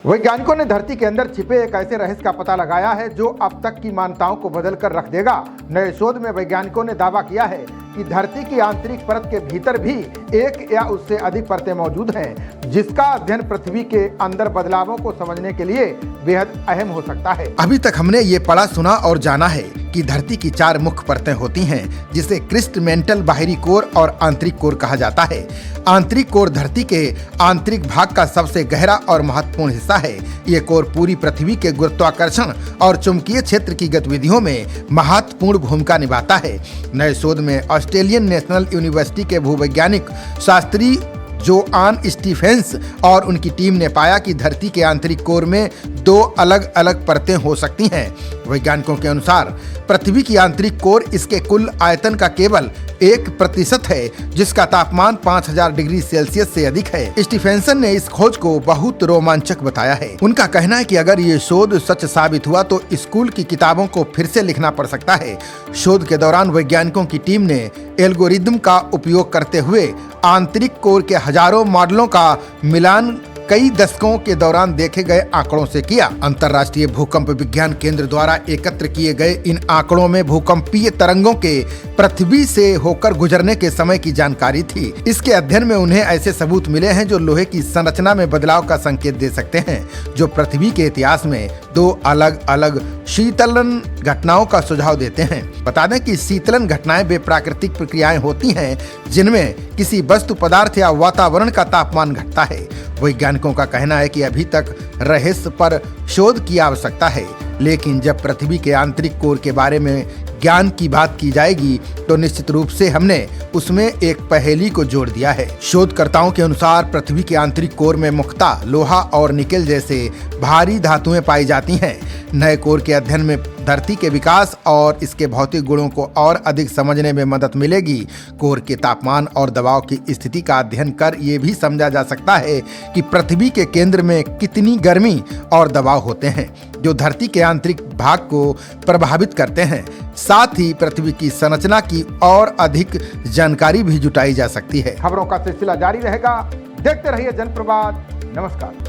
वैज्ञानिकों ने धरती के अंदर छिपे एक ऐसे रहस्य का पता लगाया है जो अब तक की मान्यताओं को बदलकर रख देगा। नए शोध में वैज्ञानिकों ने दावा किया है कि धरती की आंतरिक परत के भीतर भी एक या उससे अधिक परतें मौजूद हैं, जिसका अध्ययन पृथ्वी के अंदर बदलावों को समझने के लिए बेहद अहम हो सकता है। अभी तक हमने ये पढ़ा सुना और जाना है कि धरती की 4 मुख्य परतें होती हैं, जिसे क्रिस्ट मेंटल बाहरी कोर और आंतरिक कोर कहा जाता है। आंतरिक कोर धरती के आंतरिक भाग का सबसे गहरा और महत्वपूर्ण हिस्सा है। ये कोर पूरी पृथ्वी के गुरुत्वाकर्षण और चुंबकीय क्षेत्र की गतिविधियों में महत्वपूर्ण भूमिका निभाता है। नए शोध में ऑस्ट्रेलियन नेशनल यूनिवर्सिटी के भूवैज्ञानिक शास्त्री जोआन स्टीफेंस और उनकी टीम ने पाया कि धरती के आंतरिक कोर में 2 अलग अलग परतें हो सकती हैं। वैज्ञानिकों के अनुसार पृथ्वी की आंतरिक कोर इसके कुल आयतन का केवल 1% है, जिसका तापमान 5000 डिग्री सेल्सियस से अधिक है। स्टीफेंसन ने इस खोज को बहुत रोमांचक बताया है। उनका कहना है कि अगर ये शोध सच साबित हुआ तो स्कूल की किताबों को फिर से लिखना पड़ सकता है। शोध के दौरान वैज्ञानिकों की टीम ने एल्गोरिदम का उपयोग करते हुए आंतरिक कोर के हजारों मॉडलों का मिलान कई दशकों के दौरान देखे गए आंकड़ों से किया। अंतर्राष्ट्रीय भूकंप विज्ञान केंद्र द्वारा एकत्र किए गए इन आंकड़ों में भूकंपीय तरंगों के पृथ्वी से होकर गुजरने के समय की जानकारी थी। इसके अध्ययन में उन्हें ऐसे सबूत मिले हैं जो लोहे की संरचना में बदलाव का संकेत दे सकते हैं, जो पृथ्वी के इतिहास में 2 अलग अलग शीतलन घटनाओं का सुझाव देते हैं। बता दें कि शीतलन घटनाएं वे प्राकृतिक प्रक्रियाएं होती हैं जिनमें किसी वस्तु, पदार्थ या वातावरण का तापमान घटता है। वैज्ञानिकों का कहना है कि अभी तक रहस्य पर शोध की आवश्यकता है, लेकिन जब पृथ्वी के आंतरिक कोर के बारे में ज्ञान की बात की जाएगी तो निश्चित रूप से हमने उसमें एक पहेली को जोड़ दिया है। शोधकर्ताओं के अनुसार पृथ्वी के आंतरिक कोर में मुख्यतः लोहा और निकेल जैसे भारी धातुएं पाई जाती हैं। नए कोर के अध्ययन में धरती के विकास और इसके भौतिक गुणों को और अधिक समझने में मदद मिलेगी। कोर के तापमान और दबाव की स्थिति का अध्ययन कर ये भी समझा जा सकता है कि पृथ्वी के केंद्र में कितनी गर्मी और दबाव होते हैं, जो धरती के आंतरिक भाग को प्रभावित करते हैं। साथ ही पृथ्वी की संरचना की और अधिक जानकारी भी जुटाई जा सकती है। खबरों का सिलसिला जारी रहेगा। देखते रहिए जनप्रवाद। नमस्कार।